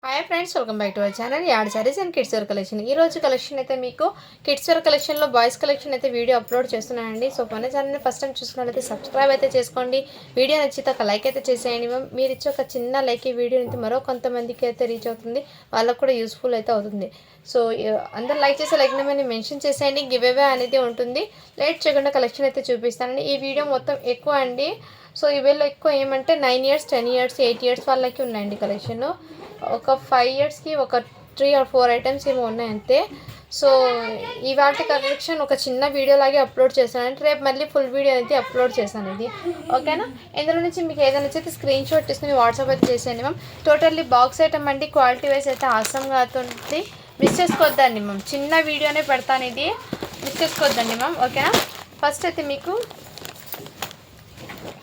Hi friends, welcome back to our channel add saris and kids wear collection. ఈ రోజు collection అయితే మీకు kids wear కలెక్షన్లో బాయ్స్ కలెక్షన్ అయితే వీడియో అప్లోడ్ చేస్తున్నానండి. సో మన ఛానల్ని ఫస్ట్ టైం చూసుకున్నట్లయితే సబ్స్క్రైబ్ అయితే చేసుకోండి. వీడియో నచ్చితే ఒక లైక్ అయితే చేసేయండి. మీరు ఇచ్చే ఒక చిన్న లైక్ ఈ వీడియో అయితే మరో కొంతమందికి అయితే రీచ్ అవుతుంది, వాళ్ళకు కూడా యూస్ఫుల్ అయితే అవుతుంది. సో అందరు లైక్ చేసే లైక్ నెంబర్ని మెన్షన్ చేసేయండి. గివ్ అవే అనేది ఉంటుంది. లేట్ చేయకుండా కలెక్షన్ అయితే చూపిస్తానండి. ఈ వీడియో మొత్తం ఎక్కువ అండి. సో ఇవేలో ఎక్కువ ఏమంటే 9 years 10 years 8 years వాళ్ళకి ఉన్నాయండి కలెక్షన్. ఒక 5 yearsకి ఒక 3 or 4 ఐటమ్స్ ఏమో ఉన్నాయి అంతే. సో ఇవాళ కలెక్షన్ ఒక చిన్న వీడియో లాగే అప్లోడ్ చేశానంటే రేపు మళ్ళీ ఫుల్ వీడియో అయితే అప్లోడ్ చేశాను ఇది, ఓకేనా. ఇందులో నుంచి మీకు ఏదైనా నచ్చితే స్క్రీన్ షాట్ తీసుకుని వాట్సాప్ అయితే చేసేయండి మ్యామ్. టోటల్లీ బాక్స్ ఐటమ్ అండి, క్వాలిటీ వైజ్ అయితే ఆసమ్గా అవుతుంది. మిస్ చేసుకోవద్దండి మ్యామ్, చిన్న వీడియోనే పెడతాను, ఇది మిస్ చేసుకోవద్దండి మ్యామ్, ఓకేనా. ఫస్ట్ అయితే మీకు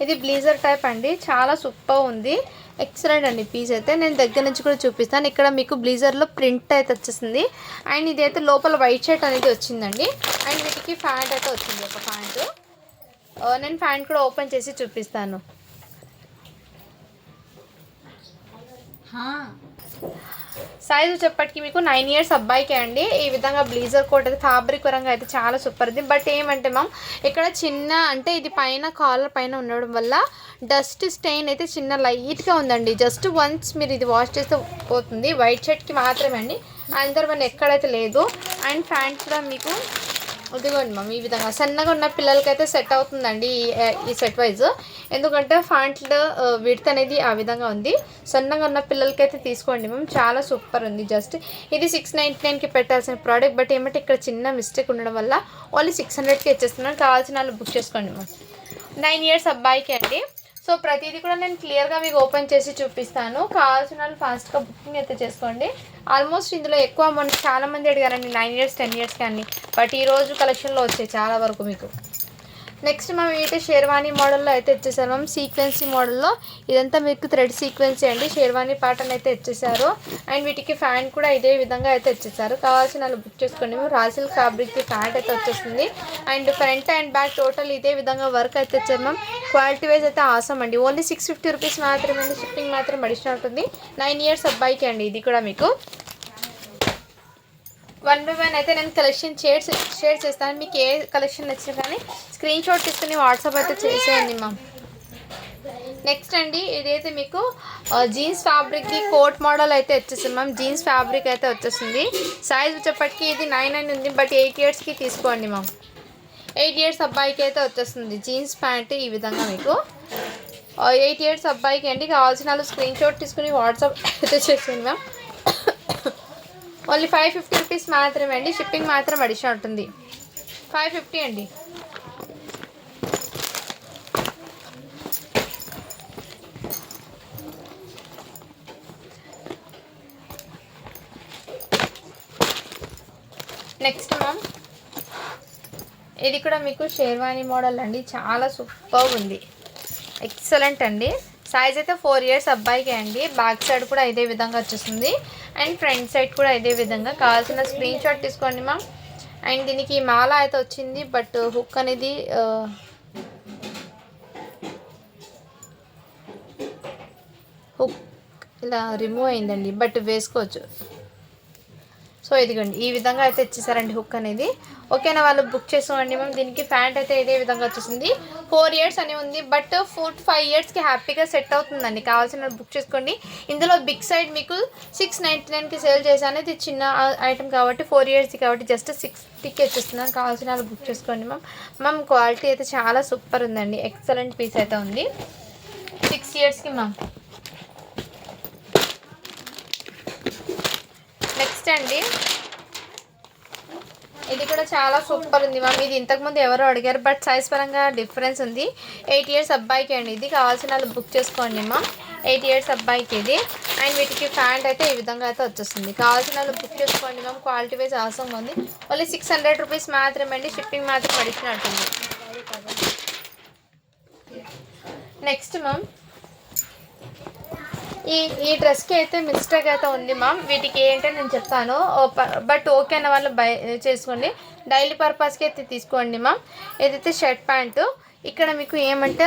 ఇది బ్లీజర్ టైప్ అండి, చాలా సూపర్ ఉంది, ఎక్సలెంట్ అండి. పీస్ అయితే నేను దగ్గర నుంచి కూడా చూపిస్తాను. ఇక్కడ మీకు బ్లీజర్లో ప్రింట్ అయితే వచ్చేసింది అండ్ ఇది అయితే లోపల వైట్ షర్ట్ అనేది వచ్చిందండి. అండ్ వీటికి ప్యాంట్ అయితే వచ్చింది, ఒక ప్యాంటు. నేను ప్యాంట్ కూడా ఓపెన్ చేసి చూపిస్తాను. సైజ్ వచ్చేప్పటికి మీకు 9 years అబ్బాయికే అండి. ఈ విధంగా బ్లీజర్ కోట్ అయితే ఫ్యాబ్రిక్ పరంగా అయితే చాలా సూపర్ ఉంది. బట్ ఏమంటే మ్యామ్ ఇక్కడ చిన్న అంటే ఇది పైన కాలర్ పైన ఉండడం వల్ల డస్ట్ స్టెయిన్ అయితే చిన్న లైట్గా ఉందండి. జస్ట్ వన్స్ మీరు ఇది వాష్ చేస్తే పోతుంది. వైట్ షర్ట్కి మాత్రమే అండి, అందరు మన ఎక్కడైతే లేదు. అండ్ ప్యాంట్ కూడా మీకు ఇదిగోండి మ్యామ్, ఈ విధంగా సన్నగా ఉన్న పిల్లలకైతే సెట్ అవుతుందండి ఈ సెట్ వైజ్. ఎందుకంటే ఫ్యాంట్లు విడ్త్ అనేది ఆ విధంగా ఉంది. సన్నగా ఉన్న పిల్లలకైతే తీసుకోండి మ్యామ్, చాలా సూపర్ ఉంది. జస్ట్ ఇది 699కి పెట్టాల్సిన ప్రోడక్ట్, బట్ ఏమంటే ఇక్కడ చిన్న మిస్టేక్ ఉండడం వల్ల ఓన్లీ 600కి ఇచ్చేస్తున్నాను. కావాల్సిన వాళ్ళు బుక్ చేసుకోండి మ్యామ్. 9 years అబ్బాయికి అండి. సో ప్రతిదీ కూడా నేను క్లియర్గా మీకు ఓపెన్ చేసి చూపిస్తాను. కావాల్సిన వాళ్ళు ఫాస్ట్గా బుకింగ్ అయితే చేసుకోండి. ఆల్మోస్ట్ ఇందులో ఎక్కువ మన చాలామంది అడిగారండి 9 years 10 years కానీ, బట్ ఈరోజు కలెక్షన్లో వచ్చాయి చాలా వరకు మీకు. నెక్స్ట్ మేము ఏంటంటే షేర్వానీ మోడల్లో అయితే ఇచ్చేసారు మ్యామ్, సీక్వెన్సీ మోడల్లో. ఇదంతా మీకు థ్రెడ్ సీక్వెన్సీ అండి, షేర్వానీ ప్యాటర్న్ అయితే ఇచ్చేసారు. అండ్ వీటికి ఫ్యాంట్ కూడా ఇదే విధంగా అయితే ఇచ్చేసారు. కావాల్సిన వాళ్ళు బుక్ చేసుకోండి. మేము రాసిల్ ఫ్యాబ్రిక్కి ప్యాంట్ అయితే వచ్చేస్తుంది. And front and back total ఇదే విధంగా వర్క్ అయితే ఇచ్చారు మ్యామ్. క్వాలిటీ వైజ్ అయితే ఆసమ్ అండి. ఓన్లీ 650 రూపీస్ మాత్రమే, షిప్పింగ్ మాత్రం అడిషనల్ ఉంటుంది. 9 years అబ్బాయికి అండి. ఇది కూడా మీకు 1 by 1 అయితే నేను కలెక్షన్ షేర్ చేస్తాను. మీకు ఏ కలెక్షన్ నచ్చినా కానీ స్క్రీన్ షాట్ తీసుకుని వాట్సాప్ అయితే చేసేయండి మ్యామ్. నెక్స్ట్ అండి ఇదైతే మీకు జీన్స్ ఫ్యాబ్రిక్ది కోట్ మోడల్ అయితే వచ్చేసింది మ్యామ్. జీన్స్ ఫ్యాబ్రిక్ అయితే వచ్చేసింది. సైజ్ వచ్చేప్పటికి ఇది 9 ఉంది, బట్ 8 yearsకి తీసుకోండి మ్యామ్. 8 years అబ్బాయికి అయితే వచ్చేస్తుంది జీన్స్ ప్యాంట్ ఈ విధంగా మీకు. 8 years అబ్బాయికి అండి. కావాల్సిన వాళ్ళు స్క్రీన్ షాట్ తీసుకుని వాట్సాప్ అయితే చేసేయండి మ్యామ్. ఓన్లీ 550 రూపీస్ మాత్రమే అండి, షిప్పింగ్ మాత్రం అడిషనల్ ఉంటుంది. 550 అండి. నెక్స్ట్ మ్యామ్ ఇది కూడా మీకు షేర్వానీ మోడల్ అండి, చాలా సూపర్ ఉంది, ఎక్సలెంట్ అండి. సైజ్ అయితే 4 years అబ్బాయికి అండి. బ్యాక్ సైడ్ కూడా ఇదే విధంగా వచ్చేస్తుంది అండ్ ఫ్రంట్ సైడ్ కూడా ఇదే విధంగా. కావాల్సిన స్క్రీన్ షాట్ తీసుకోండి మ్యామ్. అండ్ దీనికి మాల అయితే వచ్చింది, బట్ హుక్ అనేది హుక్ ఇలా రిమూవ్ అయిందండి, బట్ వేసుకోవచ్చు. సో ఇదిగోండి ఈ విధంగా అయితే ఇచ్చేసారండి హుక్ అనేది, ఓకేనా. వాళ్ళు బుక్ చేసుకోండి మ్యామ్. దీనికి ప్యాంట్ అయితే ఇదే విధంగా వచ్చేసింది. 4 years అని ఉంది, బట్ 4 to 5 yearsకి హ్యాపీగా సెట్ అవుతుందండి. కావాల్సిన బుక్ చేసుకోండి. ఇందులో బిగ్ సైడ్ మీకు 699కి సేల్ చేశాను. ఇది చిన్న ఐటమ్ కాబట్టి 4 years కాబట్టి జస్ట్ 60కి వచ్చేస్తున్నాను. కావాల్సిన వాళ్ళు బుక్ చేసుకోండి మ్యామ్. క్వాలిటీ అయితే చాలా సూపర్ ఉందండి, ఎక్సలెంట్ పీస్ అయితే ఉంది. 6 yearsకి మ్యామ్. నెక్స్ట్ అండి ఇది కూడా చాలా సూపర్ ఉంది మ్యామ్. ఇది ఇంతకుముందు ఎవరో అడిగారు, బట్ సైజ్ పరంగా డిఫరెన్స్ ఉంది. 8 years అబ్బాయికి అండి. ఇది కావాల్సిన వాళ్ళు బుక్ చేసుకోండి మ్యామ్. 8 years అబ్బాయికి ఇది. అండ్ వీటికి ప్యాంట్ అయితే ఈ విధంగా అయితే వచ్చేస్తుంది. కావాల్సిన వాళ్ళు బుక్ చేసుకోండి మ్యామ్. క్వాలిటీ వైజ్ అవసరం ఉంది. ఓన్లీ 600 రూపీస్ మాత్రమే అండి, షిప్పింగ్ మాత్రం అడిషనల్ ఉంటుంది. నెక్స్ట్ మ్యామ్ ఈ డ్రెస్కి అయితే మిస్టేక్ అయితే ఉంది మ్యామ్. వీటికి ఏంటంటే నేను చెప్తాను, బట్ ఓకే అన్న వాళ్ళు బై చేసుకోండి. డైలీ పర్పస్కి అయితే తీసుకోండి మ్యామ్. ఏదైతే షర్ట్ ప్యాంటు ఇక్కడ మీకు ఏమంటే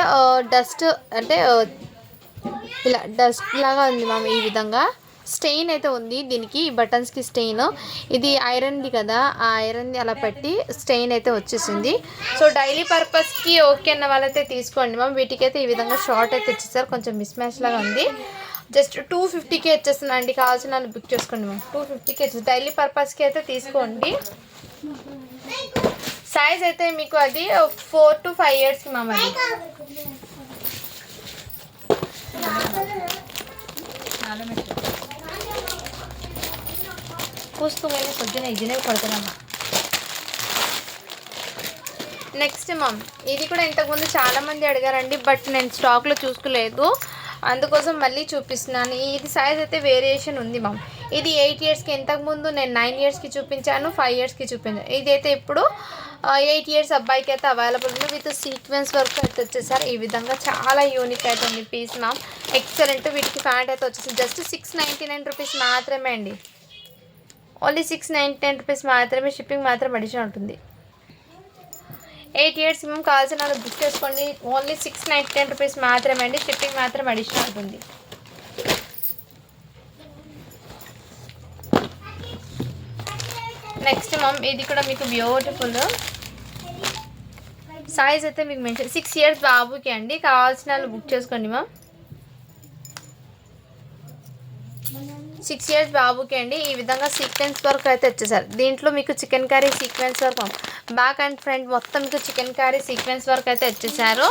డస్ట్ అంటే ఇలా డస్ట్ లాగా ఉంది మ్యామ్. ఈ విధంగా స్టెయిన్ అయితే ఉంది దీనికి, ఈ బటన్స్కి స్టెయిన్. ఇది ఐరన్ది కదా, ఆ ఐరన్ది అలా పెట్టి స్టెయిన్ అయితే వచ్చేసింది. సో డైలీ పర్పస్కి ఓకే అన్న వాళ్ళైతే తీసుకోండి మ్యామ్. వీటికైతే ఈ విధంగా షార్ట్ అయితే ఇచ్చేసారు, కొంచెం మిస్ మ్యాచ్ లాగా ఉంది. జస్ట్ 250కే వచ్చేస్తుందండి. కావాల్సిన వాళ్ళు బుక్ చేసుకోండి మ్యామ్. 250కే వచ్చేసి డైలీ పర్పస్కి అయితే తీసుకోండి. సైజ్ అయితే మీకు అది 4 to 5 yearsకి మ్యామ్. అది కూస్తూనే పొద్దున ఇదినే కొడుతున్నామా. నెక్స్ట్ మ్యామ్, ఇది కూడా ఇంతకుముందు చాలామంది అడిగారండి, బట్ నేను స్టాక్లో చూసుకోలేదు, అందుకోసం మళ్ళీ చూపిస్తున్నాను. ఇది సైజ్ అయితే వేరియేషన్ ఉంది మ్యామ్. ఇది 8 yearsకి, ఇంతకుముందు నేను 9 yearsకి చూపించాను, 5 yearsకి చూపించాను. ఇదైతే ఇప్పుడు 8 years అబ్బాయికి అయితే అవైలబుల్ ఉంది. విత్ సీక్వెన్స్ వర్క్ అయితే వచ్చేసారు. ఈ విధంగా చాలా యూనిక్ అయితే ఉంది పీస్ మ్యామ్. ఎక్సలెంట్. వీటికి ప్యాంట్ అయితే వచ్చేసి జస్ట్ 699 రూపీస్ మాత్రమే అండి. ఓన్లీ 699 రూపీస్ మాత్రమే. షిప్పింగ్ మాత్రం అడిషన్ ఉంటుంది. 8 years మేము కావాల్సిన వాళ్ళు బుక్ చేసుకోండి. ఓన్లీ 699 రూపీస్ మాత్రమే అండి. షిప్పింగ్ మాత్రం అడిషన్ ఉంటుంది. నెక్స్ట్ మ్యామ్, ఇది కూడా మీకు బ్యూటిఫుల్. సైజ్ అయితే మీకు మెన్షన్ 6 years బాబుకి అండి. కావాల్సిన వాళ్ళు బుక్ చేసుకోండి మ్యామ్. 6 years బాబుకి అండి. ఈ విధంగా సీక్వెన్స్ వర్క్ అయితే వచ్చేసారు. దీంట్లో మీకు chicken curry sequence work, back and front మొత్తం మీకు చికెన్ కర్రీ సీక్వెన్స్ వర్క్ అయితే వచ్చేసారు.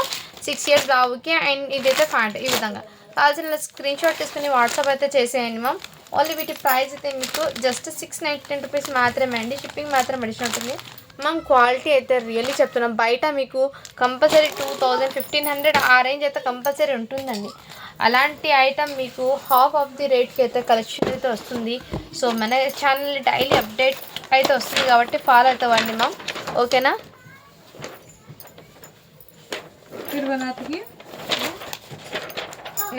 6 years బాబుకి. అండ్ ఇదైతే ప్యాంట్. ఈ విధంగా కావాల్సిన స్క్రీన్ షాట్ తీసుకుని వాట్సాప్ అయితే చేసేయండి మ్యామ్. ఓన్లీ వీటి ప్రైస్ అయితే మీకు జస్ట్ 699 రూపీస్ మాత్రమే అండి. షిప్పింగ్ మాత్రం అడిషన్ ఉంటుంది మ్యామ్. క్వాలిటీ అయితే రియల్లీ చెప్తున్నాం, బయట మీకు కంపల్సరీ 2000, 1500 ఆ రేంజ్ అయితే కంపల్సరీ ఉంటుందండి. అలాంటి ఐటమ్ మీకు హాఫ్ ఆఫ్ ది రేట్కి అయితే కలెక్షన్ అయితే వస్తుంది. సో మన ఛానల్ డైలీ అప్డేట్ అయితే వస్తుంది కాబట్టి ఫాలో అవుతామండి మ్యామ్. ఓకేనా.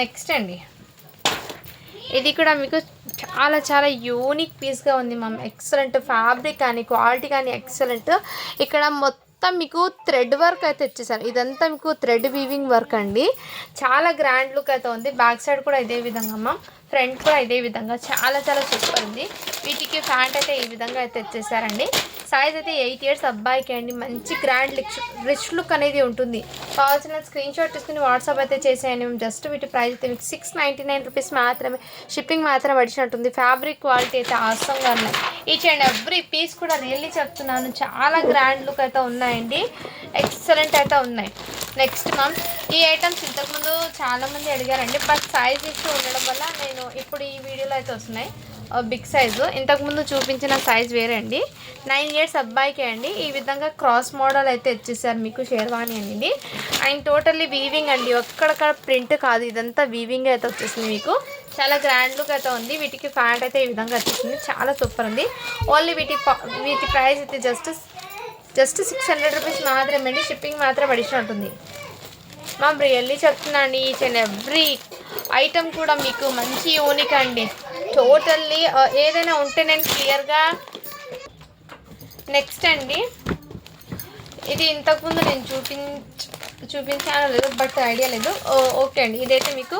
నెక్స్ట్ అండి, ఇది కూడా మీకు చాలా చాలా యూనిక్ పీస్గా ఉంది మ్యామ్. ఎక్సలెంట్ ఫ్యాబ్రిక్ కానీ క్వాలిటీ కానీ ఎక్సలెంట్. ఇక్కడ మొత్తం మీకు థ్రెడ్ వర్క్ అయితే ఇచ్చేసారు. ఇదంతా మీకు థ్రెడ్ వీవింగ్ వర్క్ అండి. చాలా గ్రాండ్ లుక్ అయితే ఉంది. బ్యాక్ సైడ్ కూడా ఇదే విధంగా మ్యామ్, ఫ్రంట్ కూడా ఇదే విధంగా చాలా చాలా సూపర్ ఉంది. వీటికి ప్యాంట్ అయితే ఈ విధంగా అయితే ఇచ్చేసారండి. సైజ్ అయితే 8 years అబ్బాయికి అండి. మంచి గ్రాండ్ రిచ్ లుక్ అనేది ఉంటుంది. కావాల్సిన స్క్రీన్ షాట్ తీసుకుని వాట్సాప్ అయితే చేసేయండి. జస్ట్ వీటి ప్రైస్ అయితే మీకు 699 రూపీస్ మాత్రమే. షిప్పింగ్ మాత్రం అడిషన్ ఉంటుంది. ఫ్యాబ్రిక్ క్వాలిటీ అయితే ఆసంగా ఉన్నాయి. ఈచ్ అండ్ ఎవ్రీ పీస్ కూడా రియల్లీ చెప్తున్నాను, చాలా గ్రాండ్ లుక్ అయితే ఉన్నాయండి. ఎక్సలెంట్ అయితే ఉన్నాయి. నెక్స్ట్ మ్యామ్, ఈ ఐటమ్స్ ఇంతకుముందు చాలామంది అడిగారండి, బట్ సైజ్ ఇష్యూ ఉండడం వల్ల నేను ఇప్పుడు ఈ వీడియోలో అయితే వస్తున్నాయి బిగ్ సైజు. ఇంతకుముందు చూపించిన సైజ్ వేరే అండి. 9 years అబ్బాయికి అండి. ఈ విధంగా క్రాస్ మోడల్ అయితే ఇచ్చేసారు మీకు షేర్వాణి అనేది. అండ్ టోటల్లీ వీవింగ్ అండి, ఒక్కడక్కడ ప్రింట్ కాదు, ఇదంతా వీవింగ్ అయితే వచ్చేసింది మీకు. చాలా గ్రాండ్ లుక్ అయితే ఉంది. వీటికి ప్యాంట్ అయితే ఈ విధంగా వచ్చేసింది. చాలా సూపర్ ఉంది. ఓన్లీ వీటి ప్రైస్ అయితే జస్ట్ 600 రూపీస్ మాత్రమే అండి. షిప్పింగ్ మాత్రం అడిషన్ ఉంటుంది మ్యామ్. రియల్లీ చెప్తున్నా అండి, ఈచ్ అండ్ ఎవ్రీ ఐటమ్ కూడా మీకు మంచి యూనిక్ అండి. టోటల్లీ ఏదైనా ఉంటే నేను క్లియర్గా. నెక్స్ట్ అండి, ఇది ఇంతకుముందు నేను చూపించాను లేదు, బట్ ఐడియా లేదు. ఓకే అండి, ఇదైతే మీకు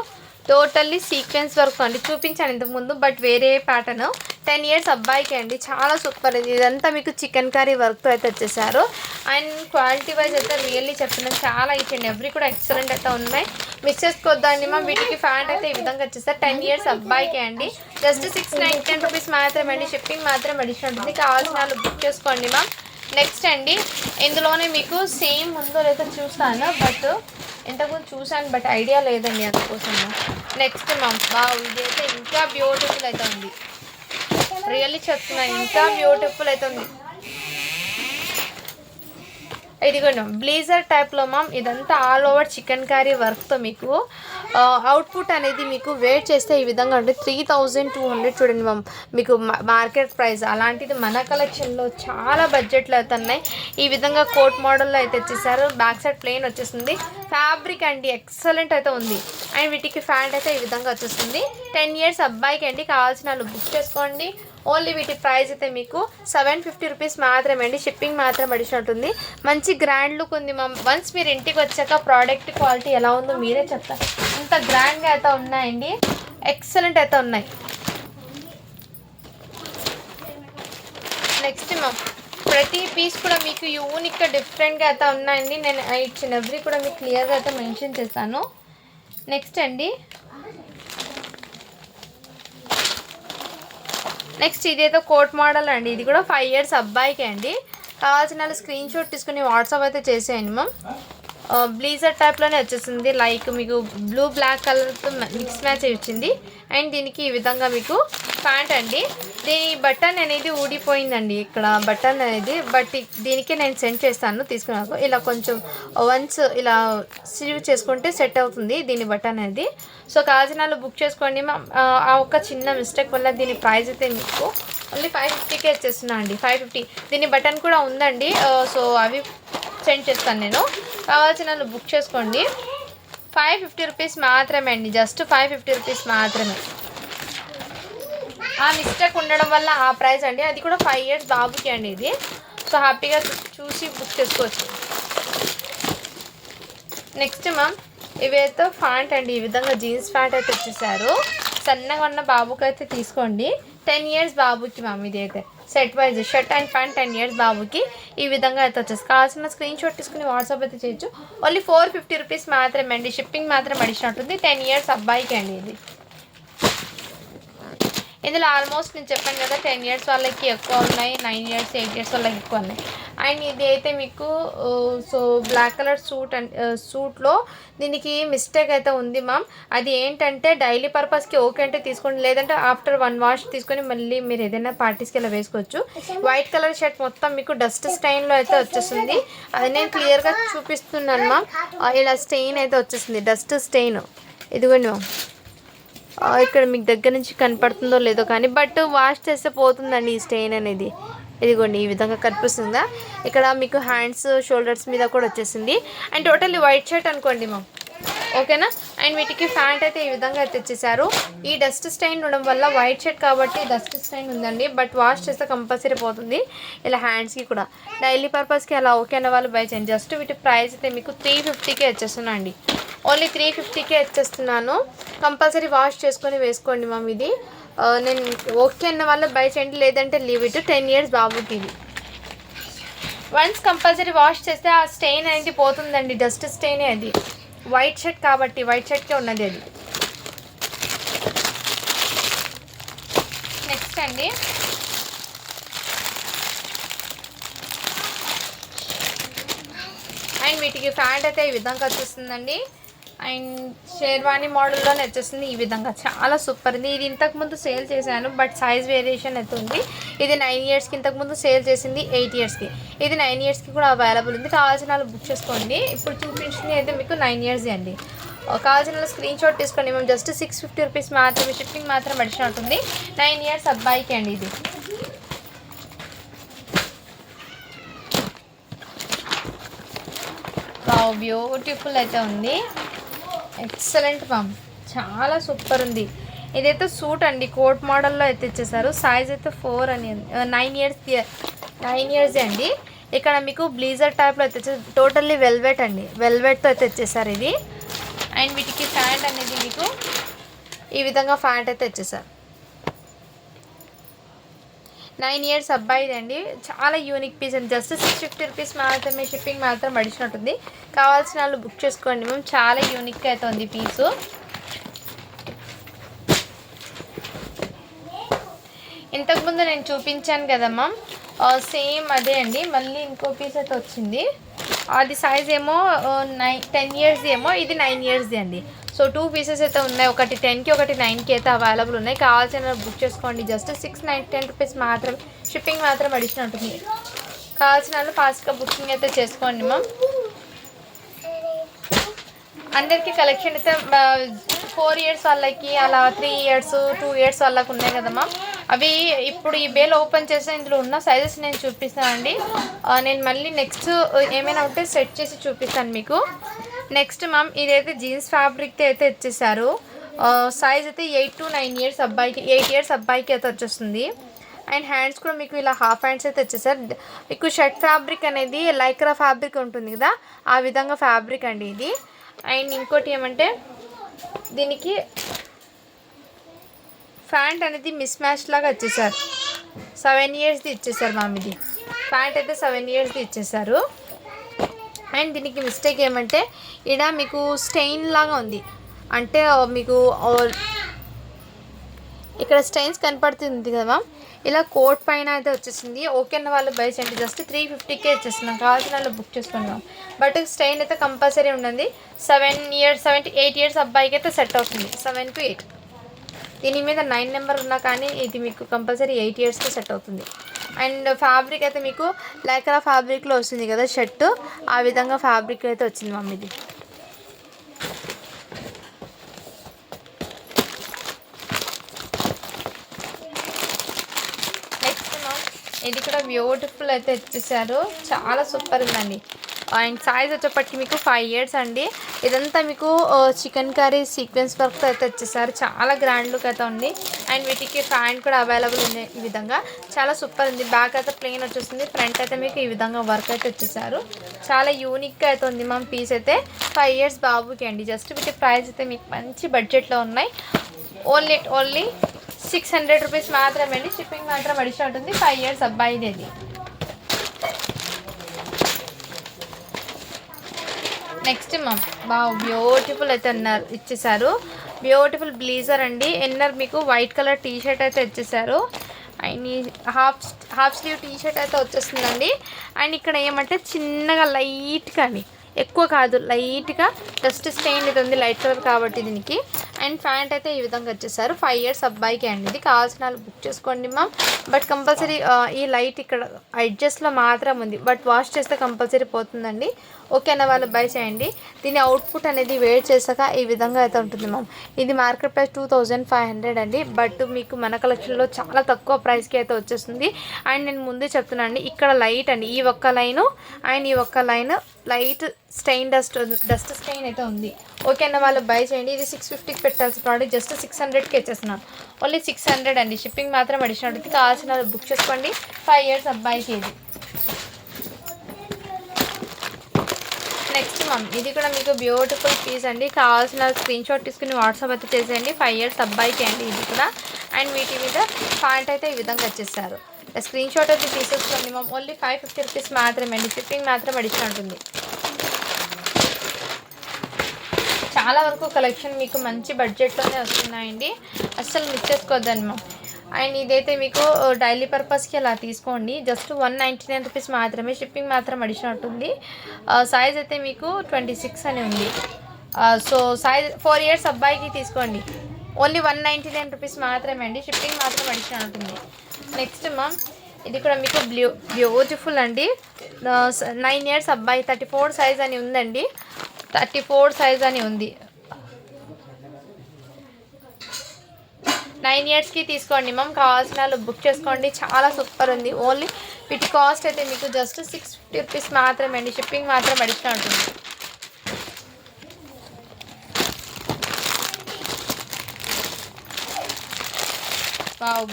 టోటల్లీ సీక్వెన్స్ వర్క్ అండి. చూపించాను ఇంతకుముందు, బట్ వేరే ప్యాటర్న్. 10 years అబ్బాయికి అండి. చాలా సూపర్ ఇది. ఇదంతా మీకు చికెన్ కర్రీ వర్క్తో అయితే వచ్చేసారు. అండ్ క్వాలిటీ వైజ్ అయితే రియల్లీ చెప్తున్నాను, చాలా ఈచ్ అండ్ ఎవ్రీ కూడా ఎక్సలెంట్ అయితే ఉన్నాయి. మిస్ చేసుకోవద్దండి మ్యామ్. వీటికి ప్యాంట్ అయితే ఈ విధంగా వచ్చేసారు. 10 years అబ్బాయికి అండి. జస్ట్ 699 రూపీస్ మాత్రమే అండి. షిప్పింగ్ మాత్రం అడిషన్ ఉంటుంది. కావాల్సిన వాళ్ళు బుక్ చేసుకోండి మ్యామ్. నెక్స్ట్ అండి, ఇందులోనే మీకు సేమ్ ఉందో లేదో చూస్తాను, బట్ ఇంతకుముందు చూసాను, బట్ ఐడియా లేదండి అందుకోసం. నెక్స్ట్ మ్యామ్, ఇదైతే ఇంకా బ్యూటిఫుల్ అయితే ఉంది. రియల్లీ చెప్తున్నా, ఇంకా బ్యూటిఫుల్ అయితే ఉంది. ఇదిగోండి బ్లేజర్ టైప్లో మ్యామ్. ఇదంతా ఆల్ ఓవర్ చికెన్ కర్రీ వర్క్తో మీకు అవుట్పుట్ అనేది మీకు వెయిట్ చేస్తే ఈ విధంగా ఉంటుంది. 3200 చూడండి మ్యామ్, మీకు మార్కెట్ ప్రైస్. అలాంటిది మన కలెక్షన్లో చాలా బడ్జెట్లో అయితే ఉన్నాయి. ఈ విధంగా కోట్ మోడల్లో అయితే వచ్చేసారు. బ్యాక్ సైడ్ ప్లెయిన్ వచ్చేస్తుంది. ఫ్యాబ్రిక్ అండి ఎక్సలెంట్ అయితే ఉంది. అండ్ వీటికి ప్యాంట్ అయితే ఈ విధంగా వచ్చేస్తుంది. 10 years అబ్బాయికి అండి. కావాల్సిన వాళ్ళు బుక్ చేసుకోండి. ఓన్లీ వీటి ప్రైస్ అయితే మీకు 750 రూపీస్ మాత్రమే అండి. షిప్పింగ్ మాత్రం అడిషన్ ఉంటుంది. మంచి గ్రాండ్ లుక్ ఉంది మ్యామ్. వన్స్ మీరు ఇంటికి వచ్చాక ప్రోడక్ట్ క్వాలిటీ ఎలా ఉందో మీరే చెప్తారు. అంత గ్రాండ్గా అయితే ఉన్నాయండి. ఎక్సలెంట్ అయితే ఉన్నాయి. నెక్స్ట్ మ్యామ్ ప్రతి పీస్ కూడా మీకు యూనిక్గా డిఫరెంట్గా అయితే ఉన్నాయండి. నేను ఇచ్చిన ఎవ్రీ కూడా మీకు క్లియర్గా అయితే మెన్షన్ చేస్తాను. నెక్స్ట్ అండి, నెక్స్ట్ ఇదేదో కోట్ మోడల్ అండి. ఇది కూడా 5 years అబ్బాయికి అండి. కావాల్సిన స్క్రీన్ షాట్ తీసుకుని వాట్సాప్ అయితే చేసేయండి మ్యామ్. బ్లీజర్ టైప్లోనే వచ్చేసింది. లైక్ మీకు బ్లూ బ్లాక్ కలర్తో మిక్స్ మ్యాచ్ వచ్చింది. అండ్ దీనికి ఈ విధంగా మీకు ప్యాంట్ అండి. దీని బటన్ అనేది ఊడిపోయిందండి ఇక్కడ బటన్ అనేది. బట్ దీనికే నేను సెండ్ చేస్తాను తీసుకున్నాక. ఇలా కొంచెం వన్స్ ఇలా స్లీవ్ చేసుకుంటే సెట్ అవుతుంది దీని బటన్ అనేది. సో కావాల్సిన బుక్ చేసుకోండి. ఆ ఒక్క చిన్న మిస్టేక్ వల్ల దీని ప్రైస్ అయితే మీకు ఓన్లీ 550కే ఇచ్చేస్తున్నా అండి. 550. దీని బటన్ కూడా ఉందండి. సో అవి సెండ్ చేస్తాను నేను. కావాల్సిన బుక్ చేసుకోండి. 550 రూపీస్ మాత్రమే అండి. జస్ట్ 550 రూపీస్ మాత్రమే. ఆ మిస్టేక్ ఉండడం వల్ల ఆ ప్రైస్ అండి. అది కూడా 5 years బాబుకి అండి ఇది. సో హ్యాపీగా చూసి బుక్ చేసుకోవచ్చు. నెక్స్ట్ మ్యామ్ ఇవైతే ప్యాంట్ అండి. ఈ విధంగా జీన్స్ ప్యాంట్ అయితే వచ్చేసారు. సన్నగా ఉన్న బాబుకి అయితే తీసుకోండి. 10 years బాబుకి మ్యామ్. ఇది అయితే set wise shirt and pant 10 years బాబుకి ఈ విధంగా అయితే వచ్చేసి. కావాల్సిన స్క్రీన్ షాట్ తీసుకుని వాట్సాప్ అయితే చేయొచ్చు. ఓన్లీ 450 రూపీస్ మాత్రమే అండి. షిప్పింగ్ మాత్రం అడిషనల్ ఉంటుంది. 10 years అబ్బాయికి అండి ఇది. ఇందులో ఆల్మోస్ట్ నేను చెప్పాను కదా 10 years వాళ్ళకి ఎక్కువ ఉన్నాయి, 9 years 8 years వాళ్ళకి ఎక్కువ ఉన్నాయి. అండ్ ఇది అయితే మీకు సో బ్లాక్ కలర్ సూట్లో దీనికి మిస్టేక్ అయితే ఉంది మ్యామ్. అది ఏంటంటే డైలీ పర్పస్కి ఓకే అంటే తీసుకోండి, లేదంటే ఆఫ్టర్ 1 wash తీసుకొని మళ్ళీ మీరు ఏదైనా పార్టీస్కి ఇలా వేసుకోవచ్చు. వైట్ కలర్ షర్ట్ మొత్తం మీకు డస్ట్ స్టెయిన్లో అయితే వచ్చేస్తుంది. అది నేను క్లియర్గా చూపిస్తున్నాను మ్యామ్. ఇలా స్టెయిన్ అయితే వచ్చేసింది, డస్ట్ స్టెయిన్. ఇదిగోండి మ్యామ్, ఇక్కడ మీకు దగ్గర నుంచి కనపడుతుందో లేదో కానీ బట్ వాష్ చేస్తే పోతుందండి ఈ స్టెయిన్ అనేది. ఇదిగోండి ఈ విధంగా కనిపిస్తుందా. ఇక్కడ మీకు హ్యాండ్స్ షోల్డర్స్ మీద కూడా వచ్చేసింది. అండ్ టోటల్లీ వైట్ షర్ట్ అనుకోండి మ్యామ్, ఓకేనా. అండ్ వీటికి ప్యాంట్ అయితే ఈ విధంగా అయితే తెచ్చేసారు. ఈ డస్ట్ స్టెయిన్ ఉండడం వల్ల వైట్ షర్ట్ కాబట్టి డస్ట్ స్టెయిన్ ఉందండి, బట్ వాష్ చేస్తే కంపల్సరీ పోతుంది. ఇలా హ్యాండ్స్కి కూడా డైలీ పర్పస్కి అలా ఓకే అన్న వాళ్ళు బై చేయండి. జస్ట్ వీటి ప్రైస్ అయితే మీకు 350కే వచ్చేస్తున్నా అండి. ఓన్లీ 350కే వచ్చేస్తున్నాను. కంపల్సరీ వాష్ చేసుకొని వేసుకోండి మ్యామ్. ఇది నేను ఓకే అన్న వాళ్ళు బై చేయండి, లేదంటే లీవ్ ఇట్. 10 years బాబుకి ఇది. వన్స్ కంపల్సరీ వాష్ చేస్తే ఆ స్టెయిన్ అనేది పోతుందండి, డస్ట్ స్టెయిన్ అది. వైట్ షర్ట్ కాబట్టి వైట్ షర్ట్కే ఉన్నది అది. నెక్స్ట్ అండి, అండ్ వీటికి ప్యాంట్ అయితే ఈ విధంగా వచ్చేస్తుందండి. అండ్ షేర్వాణి మోడల్లోనే వచ్చేసింది ఈ విధంగా. చాలా సూపర్ ఉంది. ఇది ఇంతకుముందు సేల్ చేశాను, బట్ సైజ్ వేరియేషన్ అయితే ఉంది. ఇది 9 yearsకి, ఇంతకుముందు సేల్ చేసింది 8 yearsకి. ఇది 9 yearsకి కూడా అవైలబుల్ ఉంది. కావాల్సిన వాళ్ళు బుక్ చేసుకోండి. ఇప్పుడు చూపించింది అయితే మీకు 9 years అండి. కావాల్సిన స్క్రీన్ షాట్ తీసుకోండి. మేము జస్ట్ 650 రూపీస్ మాత్రమే, షిప్పింగ్ మాత్రం అడిషనల్ ఉంటుంది. 9 years అబ్బాయికి అండి ఇది. బ్యూటిఫుల్ అయితే ఉంది. ఎక్సలెంట్ మ్యామ్, చాలా సూపర్ ఉంది. ఇదైతే సూట్ అండి, కోట్ మోడల్లో అయితే ఇచ్చేసారు. సైజ్ అయితే 4 అని 9 years అండి. ఇక్కడ మీకు బ్లీజర్ టైప్లో అయితే వచ్చేసి టోటల్లీ వెల్వెట్ అండి, వెల్వెట్తో అయితే ఇచ్చేసారు ఇది. అండ్ వీటికి ప్యాంట్ అనేది మీకు ఈ విధంగా ప్యాంట్ అయితే ఇచ్చేసారు. 9 years అబ్బాయిది అండి. చాలా యూనిక్ పీస్ అండి. జస్ట్ 650 రూపీస్ మాత్రమే, షిప్పింగ్ మాత్రం అడిషనల్ ఉంటుంది. కావాల్సిన వాళ్ళు బుక్ చేసుకోండి మ్యామ్. చాలా యూనిక్గా అయితే ఉంది పీసు. ఇంతకుముందు నేను చూపించాను కదా మ్యామ్, సేమ్ అదే అండి. మళ్ళీ ఇంకో పీస్ అయితే వచ్చింది. అది సైజ్ ఏమో 10 years ఏమో, ఇది 9 years అండి. సో 2 pieces అయితే ఉన్నాయి. ఒకటి 10కి, ఒకటి 9కి అయితే అవైలబుల్ ఉన్నాయి. కావాల్సిన బుక్ చేసుకోండి. జస్ట్ 610 రూపీస్ మాత్రం, షిప్పింగ్ మాత్రం అడిషనల్ ఉంటుంది. కావాల్సిన వాళ్ళు ఫాస్ట్గా బుకింగ్ అయితే చేసుకోండి మ్యామ్. అందరికీ కలెక్షన్ అయితే 4 years వాళ్ళకి, అలా 3 years 2 years వాళ్ళకి ఉన్నాయి కదా మ్యామ్. అవి ఇప్పుడు ఈ బేల్ ఓపెన్ చేస్తే ఇందులో ఉన్న సైజెస్ నేను చూపిస్తానండి. నేను మళ్ళీ నెక్స్ట్ ఏమైనా ఉంటే సెట్ చేసి చూపిస్తాను మీకు. నెక్స్ట్ మ్యామ్ ఇదైతే జీన్స్ ఫ్యాబ్రిక్ అయితే ఇచ్చేసారు. సైజ్ అయితే 8 to 9 years అబ్బాయికి, 8 years అబ్బాయికి అయితే వచ్చేస్తుంది. అండ్ హ్యాండ్స్ కూడా మీకు ఇలా హాఫ్ హ్యాండ్స్ అయితే వచ్చేసారు. మీకు షర్ట్ ఫ్యాబ్రిక్ అనేది లైక్రా ఫ్యాబ్రిక్ ఉంటుంది కదా, ఆ విధంగా ఫ్యాబ్రిక్ అండి ఇది. అండ్ ఇంకోటి ఏమంటే దీనికి ప్యాంట్ అనేది మిస్ మ్యాచ్ లాగా వచ్చేసారు. 7 ఇయర్స్ది ఇచ్చేసారు మ్యామ్. ఇది ప్యాంట్ అయితే 7 ఇయర్స్ది ఇచ్చేసారు. అండ్ దీనికి మిస్టేక్ ఏమంటే ఇక్కడ మీకు స్టెయిన్ లాగా ఉంది, అంటే మీకు ఇక్కడ స్టెయిన్స్ కనపడుతుంది కదా మ్యామ్, ఇలా కోట్ పైన అయితే వచ్చేసింది. ఓకే అన్న వాళ్ళు బై చేయండి, జస్ట్ 350కే ఇచ్చేస్తున్నాం, కావాల్సిన వాళ్ళు బుక్ చేసుకున్నాం. బట్ స్టెయిన్ అయితే కంపల్సరీ ఉండండి. 7 to 8 ఇయర్స్ అబ్బాయికి అయితే సెట్ అవుతుంది, 7 to 8. దీని మీద 9 నెంబర్ ఉన్నా కానీ ఇది మీకు కంపల్సరీ 8 ఇయర్స్కి సెట్ అవుతుంది. అండ్ ఫ్యాబ్రిక్ అయితే మీకు లైక్రా ఫ్యాబ్రిక్లో వస్తుంది కదా షర్ట్, ఆ విధంగా ఫ్యాబ్రిక్ అయితే వచ్చింది మమ్మీ. ఇది నెక్స్ట్ మ్యామ్ ఇది కూడా బ్యూటిఫుల్ అయితే ఇచ్చేసారు, చాలా సూపర్ ఉందండి. అండ్ సైజ్ వచ్చేప్పటికి మీకు 5 ఇయర్స్ అండి. ఇదంతా మీకు చికెన్ కర్రీ సీక్వెన్స్ వర్క్తో అయితే వచ్చేసారు, చాలా గ్రాండ్ లుక్ అయితే ఉంది. అండ్ వీటికి ప్యాంట్ కూడా అవైలబుల్ ఉంది. ఈ విధంగా చాలా సూపర్ ఉంది. బ్యాక్ అయితే ప్లెయిన్ వచ్చేస్తుంది, ఫ్రంట్ అయితే మీకు ఈ విధంగా వర్క్ అయితే వచ్చేసారు. చాలా యూనిక్గా అయితే ఉంది మ్యామ్. పీస్ అయితే 5 ఇయర్స్ బాబుకి అండి. జస్ట్ వీటి ప్రైస్ అయితే మీకు మంచి బడ్జెట్లో ఉన్నాయి. ఓన్లీ 600 రూపీస్ మాత్రమే అండి. షిప్పింగ్ మాత్రం అడిషనల్ ఉంటుంది. 5 ఇయర్స్ అబ్బాయిది. నెక్స్ట్ మ్యామ్ బ్యూటిఫుల్ అయితే ఇచ్చేసారు. బ్యూటిఫుల్ బ్లీజర్ అండి. ఇన్నర్ మీకు వైట్ కలర్ టీ షర్ట్ అయితే ఇచ్చేసారు. And half slew T shirt అయితే వచ్చేస్తుందండి. అండ్ ఇక్కడ ఏమంటే చిన్నగా లైట్గా అండి, ఎక్కువ కాదు, లైట్గా డస్ట్ స్టెయిన్ అయితే ఉంది, లైట్ కలర్ కాబట్టి దీనికి. అండ్ ప్యాంట్ అయితే ఈ విధంగా వచ్చేసారు. 5 ఇయర్స్ అబ్బాయికి అండి. ఇది కావాల్సిన వాళ్ళు బుక్ చేసుకోండి మ్యామ్. బట్ కంపల్సరీ ఈ లైట్ ఇక్కడ అడ్జస్ట్లో మాత్రం ఉంది, బట్ వాష్ చేస్తే కంపల్సరీ పోతుందండి. ఓకే అన్న వాళ్ళు బై చేయండి. దీని అవుట్పుట్ అనేది వేట్ చేసాక ఈ విధంగా అయితే ఉంటుంది మ్యామ్. ఇది మార్కెట్ ప్రైస్ 2500 అండి. బట్ మీకు మన కలెక్షన్లో చాలా తక్కువ ప్రైస్కి అయితే వచ్చేస్తుంది. అండ్ నేను ముందే చెప్తున్నాను, ఇక్కడ లైట్ అండి, ఈ ఒక్క లైను అండ్ ఈ ఒక్క line light stain dust stain అయితే ఉంది. ఓకే అన్న వాళ్ళు బై చేయండి. ఇది 650కి పెట్టాల్సిన ప్రోడక్ట్ జస్ట్ 600కి ఇచ్చేస్తున్నాను. ఓన్లీ 600 అండి. షిప్పింగ్ మాత్రం అడిషనల్ ఉంటుంది. కావాల్సిన వాళ్ళు బుక్ చేసుకోండి. 5 ఇయర్స్ అబ్బాయికి ఇది. నెక్స్ట్ మ్యామ్ ఇది కూడా మీకు బ్యూటిఫుల్ పీస్ అండి. కావాల్సిన స్క్రీన్ షాట్ తీసుకుని వాట్సాప్ అయితే చేసేయండి. 5 ఇయర్స్ అబ్బాయికి అండి ఇది కూడా. అండ్ వీటి మీద ప్యాంట్ అయితే ఈ విధంగా వచ్చేసారు. స్క్రీన్ షాట్ అయితే తీసేసుకోండి మ్యామ్. ఓన్లీ 550 రూపీస్ మాత్రమే అండి. షిప్పింగ్ మాత్రం అడిషనల్ ఉంటుంది. చాలా వరకు కలెక్షన్ మీకు మంచి బడ్జెట్లోనే వస్తున్నాయండి, అస్సలు మిస్ చేసుకోవద్దండి మ్యామ్. అండ్ ఇదైతే మీకు డైలీ పర్పస్కి అలా తీసుకోండి. జస్ట్ 199 రూపీస్ మాత్రమే. షిప్పింగ్ మాత్రం అడిషనల్ ఉంటుంది. సైజ్ అయితే మీకు 26 అని ఉంది. సో సైజ్ 4 ఇయర్స్ అబ్బాయికి తీసుకోండి. ఓన్లీ 199 రూపీస్ మాత్రమే అండి. షిప్పింగ్ మాత్రం అడిషనల్ ఉంటుంది. నెక్స్ట్ మ్యామ్ ఇది కూడా మీకు బ్యూటిఫుల్ అండి. 9 ఇయర్స్ అబ్బాయి 34 సైజ్ అని ఉందండి. 34 సైజ్ అని ఉంది. 9 ఇయర్స్కి తీసుకోండి మ్యామ్. కావాల్సిన వాళ్ళు బుక్ చేసుకోండి. చాలా సూపర్ ఉంది. ఓన్లీ వీటి కాస్ట్ అయితే మీకు జస్ట్ 650 రూపీస్ మాత్రమే అండి. షిప్పింగ్ మాత్రం అడిషనల్ ఉంటుంది.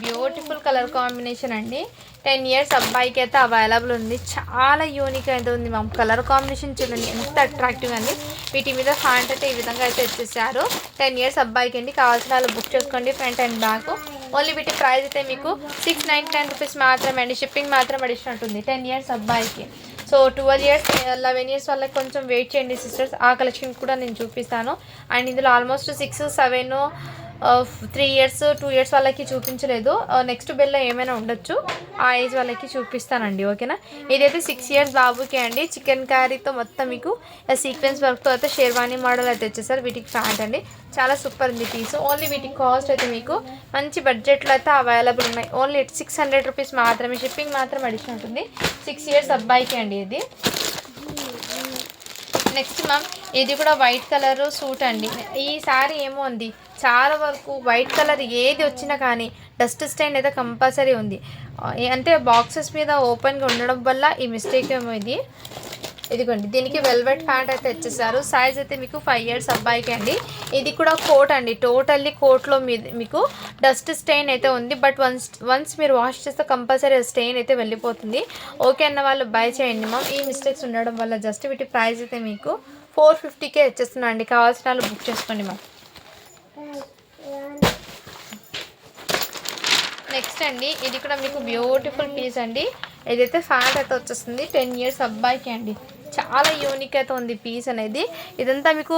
బ్యూటిఫుల్ కలర్ కాంబినేషన్ అండి. 10 ఇయర్స్ అబ్బాయికి అయితే అవైలబుల్ ఉంది. చాలా యూనిక్ అయితే ఉంది మ్యామ్. కలర్ కాంబినేషన్ చూడండి ఎంత అట్రాక్టివ్ అండి. వీటి మీద ప్యాంట్ అయితే ఈ విధంగా అయితే వచ్చేసారు. 10 ఇయర్స్ అబ్బాయికి అండి. కావాల్సిన వాళ్ళు బుక్ చేసుకోండి. Front and back. ఓన్లీ వీటి ప్రైస్ అయితే మీకు 699 రూపీస్ మాత్రమే అండి. షిప్పింగ్ మాత్రం అడిషనల్ ఉంటుంది 10 ఇయర్స్ అబ్బాయికి. సో 12 ఇయర్స్ 11 ఇయర్స్ వాళ్ళకి కొంచెం వెయిట్ చేయండి సిస్టర్స్. ఆ కలెక్షన్ కూడా నేను చూపిస్తాను. అండ్ ఇందులో ఆల్మోస్ట్ 6, 7, 3 ఇయర్స్ 2 ఇయర్స్ వాళ్ళకి చూపించలేదు. నెక్స్ట్ బెల్లో ఏమైనా ఉండొచ్చు, ఆ ఏజ్ వాళ్ళకి చూపిస్తానండి. ఓకేనా. ఇదైతే 6 ఇయర్స్ బాబుకే అండి. చికెన్ కర్రీతో మొత్తం మీకు సీక్వెన్స్ వర్క్తో అయితే షేర్వానీ మోడల్ అయితే వచ్చేసారు. వీటికి ప్యాంట్ అండి. చాలా సూపర్ ఉంది పీస్. ఓన్లీ వీటి కాస్ట్ అయితే మీకు మంచి బడ్జెట్లో అయితే అవైలబుల్ ఉన్నాయి. ఓన్లీ 600 రూపీస్ మాత్రమే. షిప్పింగ్ మాత్రం అడిషనల్ ఉంటుంది. 6 ఇయర్స్ అబ్బాయికి అండి ఇది. నెక్స్ట్ మ్యామ్ ఇది కూడా వైట్ కలర్ సూట్ అండి. ఈ సారీ ఏమో ఉంది, చాలా వరకు వైట్ కలర్ ఏది వచ్చినా కానీ డస్ట్ స్టైన్ అయితే కంపల్సరీ ఉంది. అంటే బాక్సెస్ మీద ఓపెన్గా ఉండడం వల్ల ఈ మిస్టేక్ ఏమో ఇది. ఇదిగోండి దీనికి వెల్వెట్ ప్యాంట్ అయితే వచ్చేసారు. సైజ్ అయితే మీకు 5 ఇయర్స్ అబ్బాయికి అండి. ఇది కూడా కోట్ అండి. టోటల్లీ కోట్లో మీకు డస్ట్ స్టెయిన్ అయితే ఉంది. బట్ వన్స్ మీరు వాష్ చేస్తే కంపల్సరీ స్టెయిన్ అయితే వెళ్ళిపోతుంది. ఓకే అన్న వాళ్ళు బై చేయండి మ్యామ్. ఈ మిస్టేక్స్ ఉండడం వల్ల జస్ట్ వీటి ప్రైస్ అయితే మీకు 450కే వచ్చేస్తున్నా అండి. కావాల్సిన వాళ్ళు బుక్ చేసుకోండి మ్యామ్. నెక్స్ట్ అండి ఇది కూడా మీకు బ్యూటిఫుల్ పీస్ అండి. ఇదైతే ఫ్యాంట్ అయితే వచ్చేస్తుంది 10 ఇయర్స్ అబ్బాయికి అండి. చాలా యూనిక్ అయితే ఉంది పీస్ అనేది. ఇదంతా మీకు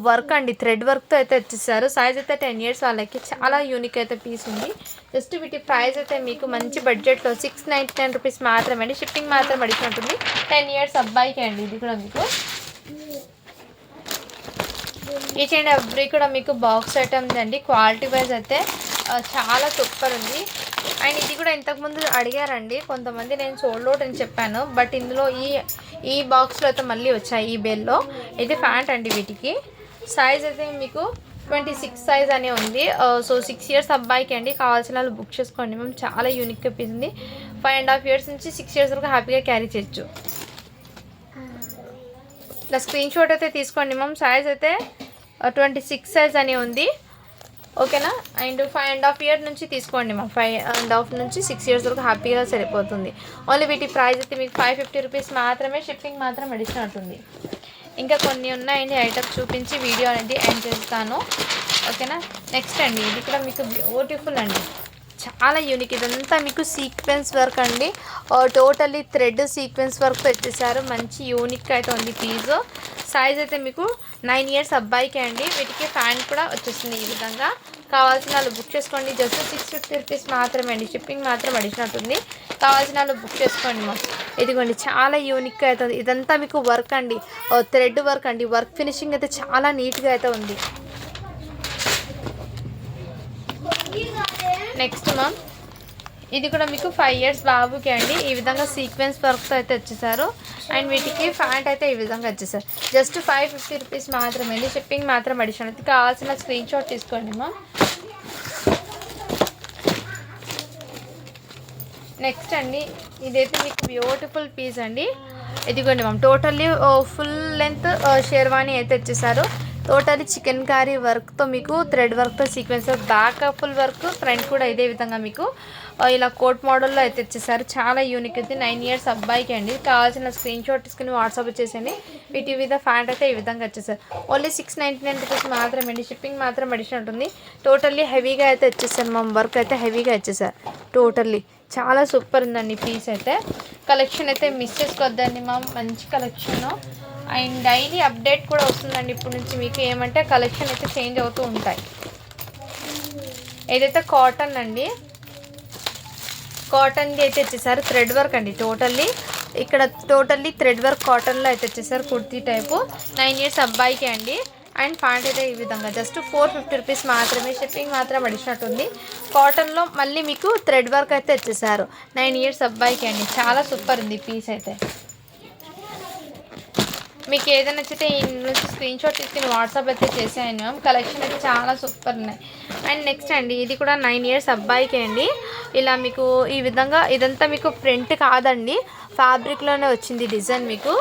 వర్క్ అండి, థ్రెడ్ వర్క్తో అయితే వచ్చేసారు. సైజ్ అయితే 10 ఇయర్స్ వాళ్ళకి చాలా యూనిక్ అయితే పీస్ ఉంది. జస్ట్ వీటి ప్రైస్ అయితే మీకు మంచి బడ్జెట్లో 699 రూపీస్ మాత్రమే అండి. షిప్పింగ్ మాత్రం అడిషన్ ఉంటుంది. 10 ఇయర్స్ అబ్బాయికి అండి. ఇది కూడా మీకు ఈచ్ అండ్ ఎవ్రీ కూడా మీకు బాక్స్ ఐటమ్ అండి. క్వాలిటీ వైజ్ అయితే చాలా సూపర్ ఉంది. అండ్ ఇది కూడా ఇంతకుముందు అడిగారండి కొంతమంది, నేను సోల్డ్ అవుట్ అని చెప్పాను. బట్ ఇందులో ఈ బాక్స్లో అయితే మళ్ళీ వచ్చాయి ఈ బేల్లో. ఇది ఫ్యాంట్ అండి. వీటికి సైజ్ అయితే మీకు 26 సైజ్ అనే ఉంది. సో 6 ఇయర్స్ అబ్బాయికి అండి. కావాల్సిన వాళ్ళు బుక్ చేసుకోండి. మేము చాలా యూనిక్గా పీస్ ఉంది. 5.5 ఇయర్స్ నుంచి 6 ఇయర్స్ వరకు హ్యాపీగా క్యారీ చేయొచ్చు. ఇలా స్క్రీన్ షాట్ అయితే తీసుకోండి మ్యామ్. సైజ్ అయితే 26 సైజ్ అని ఉంది. ఓకేనా. అండ్ 5.5 ఇయర్ నుంచి తీసుకోండి మ్యామ్. 5.5 నుంచి 6 ఇయర్స్ వరకు హ్యాపీగా సరిపోతుంది. ఓన్లీ వీటి ప్రైస్ అయితే మీకు 550 రూపీస్ మాత్రమే. షిప్పింగ్ మాత్రం అడిషన్ అవుతుంది. ఇంకా కొన్ని ఉన్నాయండి ఐటమ్స్ చూపించి వీడియో అనేది ఎండ్ చేస్తాను. ఓకేనా. నెక్స్ట్ అండి ఇది కూడా మీకు బ్యూటిఫుల్ అండి, చాలా యూనిక్. ఇదంతా మీకు సీక్వెన్స్ వర్క్ అండి. టోటల్లీ థ్రెడ్ సీక్వెన్స్ వర్క్ పెట్టేశారు. మంచి యూనిక్ అయితే ఉంది పీస్. సైజ్ అయితే మీకు 9 ఇయర్స్ అబ్బాయికి అండి. వీటికి ఫ్యాంట్ కూడా వచ్చేస్తుంది ఈ విధంగా. కావాల్సిన వాళ్ళు బుక్ చేసుకోండి. జస్ట్ 650 రూపీస్ మాత్రమే అండి. షిప్పింగ్ మాత్రం అడిషన్ ఉంటుంది. కావాల్సిన వాళ్ళు బుక్ చేసుకోండి మా. ఇదిగోండి చాలా యూనిక్గా అవుతుంది. ఇదంతా మీకు వర్క్ అండి, థ్రెడ్ వర్క్ అండి. వర్క్ ఫినిషింగ్ అయితే చాలా నీట్గా అయితే ఉంది. నెక్స్ట్ మ్యామ్ ఇది కూడా మీకు 5 ఇయర్స్ బాబుకి అండి. ఈ విధంగా సీక్వెన్స్ వర్క్తో అయితే వచ్చేసారు. అండ్ వీటికి ఫ్యాంట్ అయితే ఈ విధంగా వచ్చేసారు. జస్ట్ 550 రూపీస్ మాత్రమే అండి. షిప్పింగ్ మాత్రం అడిషన్ అయితే. కావాల్సిన స్క్రీన్ షాట్ తీసుకోండి మ్యామ్. నెక్స్ట్ అండి ఇదైతే మీకు బ్యూటిఫుల్ పీస్ అండి. ఇదిగోండి ma'am. Totally full length sherwani అయితే వచ్చేసారు. టోటల్లీ చికెన్ కారీ వర్క్తో మీకు థ్రెడ్ వర్క్తో sequence back full work, front కూడా ఇదే విధంగా మీకు ఇలా కోట్ మోడల్లో అయితే వచ్చేసారు. చాలా యూనిక్ అయితే. 9 ఇయర్స్ అబ్బాయికి అండి. కావాల్సిన స్క్రీన్ షాట్ తీసుకుని వాట్సాప్ చేసేయండి. వీటి మీద ఫ్యాంట్ అయితే ఈ విధంగా వచ్చేసారు. ఓన్లీ 699 రూపీస్ మాత్రమే అండి. షిప్పింగ్ మాత్రం అడిషన్ ఉంటుంది. టోటల్లీ హెవీగా అయితే వచ్చేసారు మ్యామ్. వర్క్ అయితే హెవీగా వచ్చేసారు. టోటల్లీ చాలా సూపర్ ఉందండి పీస్ అయితే. కలెక్షన్ అయితే మిస్ చేసుకోవద్దండి మ్యామ్. మంచి కలెక్షన్. అండ్ డైలీ అప్డేట్ కూడా వస్తుందండి ఇప్పుడు నుంచి మీకు. ఏమంటే కలెక్షన్ అయితే చేంజ్ అవుతూ ఉంటాయి. ఏదైతే కాటన్ అండి, కాటన్ది అయితే వచ్చేసారు. థ్రెడ్ వర్క్ అండి. ఇక్కడ టోటల్లీ థ్రెడ్ వర్క్ కాటన్లో అయితే వచ్చేసారు. కుర్తీ టైపు. 9 ఇయర్స్ అబ్బాయికి అండి. అండ్ ప్యాంట్ అయితే ఈ విధంగా జస్ట్ 450 రూపీస్ మాత్రమే. షిప్పింగ్ మాత్రం అడిషన్ ఉంది. కాటన్లో మళ్ళీ మీకు థ్రెడ్ వర్క్ అయితే వచ్చేసారు. 9 ఇయర్స్ అబ్బాయికి అండి. చాలా సూపర్ ఉంది పీస్ అయితే. మీకు ఏదైనా నచ్చితే ఈ నుంచి స్క్రీన్ షాట్ తీసుకుని వాట్సాప్ అయితే చేసేయండి మ్యామ్. కలెక్షన్ అయితే చాలా సూపర్ ఉన్నాయి. అండ్ నెక్స్ట్ అండి ఇది కూడా 9 ఇయర్స్ అబ్బాయికి అండి. ఇలా మీకు ఈ విధంగా ఇదంతా మీకు ప్రింట్ కాదండి, ఫ్యాబ్రిక్లోనే వచ్చింది డిజైన్ మీకు.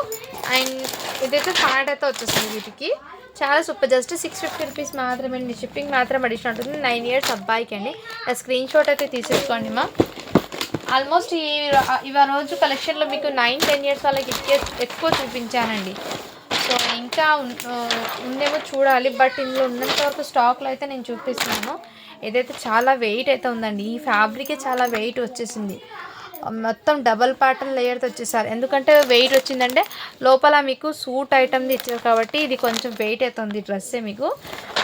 అండ్ ఇదైతే ఫ్యాంట్ అయితే వచ్చేస్తుంది వీటికి. చాలా సూపర్. జస్ట్ 650 రూపీస్ మాత్రమే అండి. షిప్పింగ్ మాత్రం అడిషన్ ఉంటుంది. 9 ఇయర్స్ అబ్బాయికి అండి. స్క్రీన్ షాట్ అయితే తీసేసుకోండి మ్యామ్. ఆల్మోస్ట్ ఈ రోజు కలెక్షన్లో మీకు 9-10 ఇయర్స్ వాళ్ళకి ఎక్కువ చూపించానండి. సో ఇంకా ఉందేమో చూడాలి. బట్ ఇందులో ఉన్నంత వరకు స్టాక్లో అయితే నేను చూపిస్తున్నాను. ఏదైతే చాలా వెయిట్ అయితే ఉందండి. ఈ ఫ్యాబ్రికే చాలా వెయిట్ వచ్చేసింది. మొత్తం డబల్ ప్యాటర్న్ లేయర్తో వచ్చేసారు. ఎందుకంటే వెయిట్ వచ్చిందంటే లోపల మీకు సూట్ ఐటమ్ది ఇచ్చారు కాబట్టి ఇది కొంచెం వెయిట్ అవుతుంది డ్రెస్సే మీకు.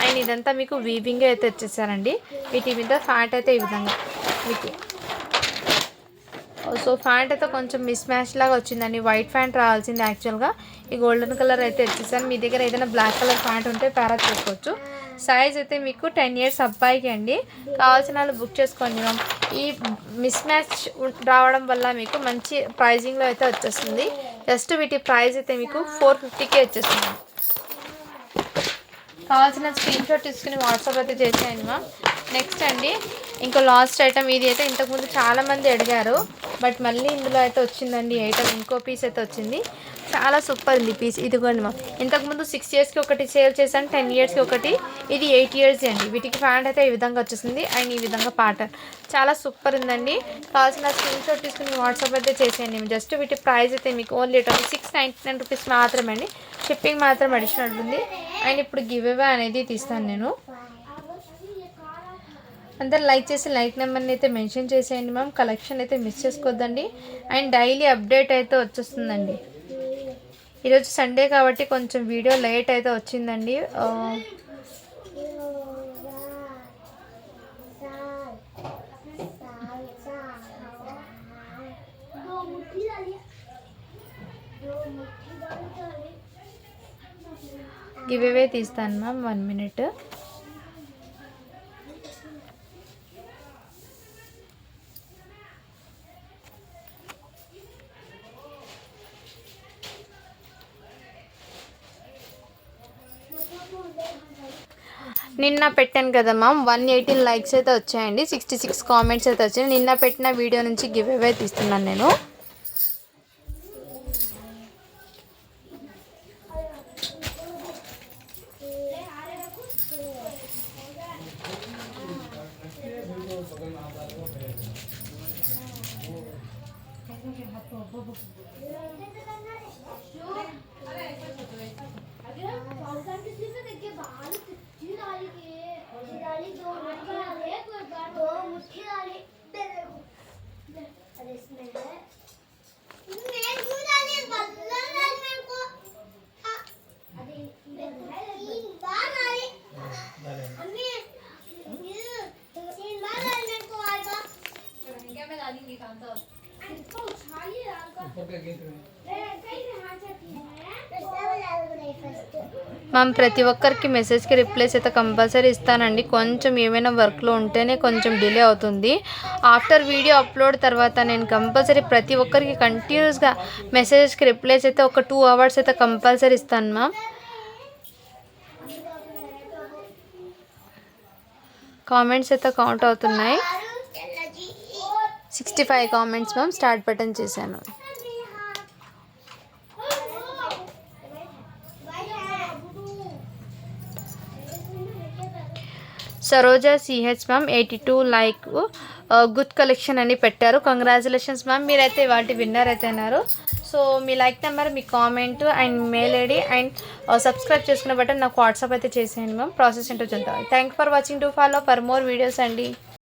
అండ్ ఇదంతా మీకు వీవింగ్ అయితే వచ్చేసారండి. వీటి మీద ఫ్యాంట్ అయితే ఈ విధంగా మీకు. సో ఫ్యాంట్ అయితే కొంచెం మిస్ మ్యాచ్ లాగా వచ్చిందండి. వైట్ ఫ్యాంట్ రావాల్సింది యాక్చువల్గా. ఈ గోల్డెన్ కలర్ అయితే వచ్చేసాను. మీ దగ్గర ఏదైనా బ్లాక్ కలర్ ప్యాంట్ ఉంటే ప్యారా చేసుకోవచ్చు. సైజ్ అయితే మీకు 10 ఇయర్స్ అబ్బాయికి అండి. కావాల్సిన వాళ్ళు బుక్ చేసుకోండి మ్యామ్. ఈ మిస్ మ్యాచ్ రావడం వల్ల మీకు మంచి ప్రైజింగ్లో అయితే వచ్చేస్తుంది. జస్ట్ వీటి ప్రైస్ అయితే మీకు 450కే వచ్చేస్తుంది. కావాల్సిన స్క్రీన్ షాట్ తీసుకుని వాట్సాప్ అయితే చేసేయండి మ్యామ్. నెక్స్ట్ అండి ఇంకో లాస్ట్ ఐటమ్. ఇది అయితే ఇంతకుముందు చాలామంది అడిగారు, బట్ మళ్ళీ ఇందులో అయితే వచ్చిందండి ఐటమ్. ఇంకో పీస్ అయితే వచ్చింది. చాలా సూపర్ ఉంది పీస్. ఇదిగోండి మా. ఇంతకుముందు 6 ఇయర్స్కి ఒకటి సేల్ చేశాను, 10 ఇయర్స్కి ఒకటి. ఇది 8 ఇయర్స్ అండి. వీటికి ప్యాంట్ అయితే ఈ విధంగా వచ్చేసింది. అండ్ ఈ విధంగా ప్యాటర్న్ చాలా సూపర్ ఉందండి. కావాల్సిన స్క్రీన్ షాట్ తీసుకుని వాట్సాప్ అయితే చేసేయండి. జస్ట్ వీటి ప్రైస్ అయితే మీకు ఓన్లీ 699 రూపీస్ మాత్రమే అండి. షిప్పింగ్ మాత్రం అడిషనల్ ఉంటుంది. అండ్ ఇప్పుడు గివ్ అవే అనేది తీస్తాను నేను. అందరు లైక్ చేసి లైక్ నెంబర్ని అయితే మెన్షన్ చేసేయండి మ్యామ్. కలెక్షన్ అయితే మిస్ చేసుకోవద్దండి. అండ్ డైలీ అప్డేట్ అయితే వచ్చేస్తుందండి. ఈరోజు సండే కాబట్టి కొంచెం వీడియో లేట్ అయితే వచ్చిందండి. గివ్ అవే తీస్తాను మ్యామ్, 1 minute. నిన్న పెట్టాను కదా మ్యామ్, 118 లైక్స్ అయితే వచ్చాయండి, 66 కామెంట్స్ అయితే వచ్చాయి. నిన్న పెట్టిన వీడియో నుంచి గివ్ అవే తీస్తున్నాను నేను. మ్యామ్ ప్రతి ఒక్కరికి మెసేజ్కి రిప్లైస్ అయితే కంపల్సరీ ఇస్తానండి. కొంచెం ఏమైనా వర్క్లో ఉంటేనే కొంచెం డిలే అవుతుంది. ఆఫ్టర్ వీడియో అప్లోడ్ తర్వాత నేను కంపల్సరీ ప్రతి ఒక్కరికి కంటిన్యూస్గా మెసేజ్కి రిప్లైస్ అయితే ఒక 2 hours అయితే కంపల్సరీ ఇస్తాను మ్యామ్. కామెంట్స్ అయితే కౌంట్ అవుతున్నాయి. 65 కామెంట్స్ మ్యామ్. స్టార్ట్ బటన్ చేశాను. Saroja CH ma'am 82 like, good collection అని పెట్టారు. కంగ్రాచులేషన్స్ మ్యామ్, మీరైతే వాటి విన్నర్ అయితే అన్నారు. So me like number, me comment and mail ID and subscribe చేసుకున్న బటన్ నాకు వాట్సాప్ అయితే చేసేయండి మ్యామ్. ప్రాసెస్ ఏంటో చూద్దాం. Thank for watching. To follow for more videos అండి.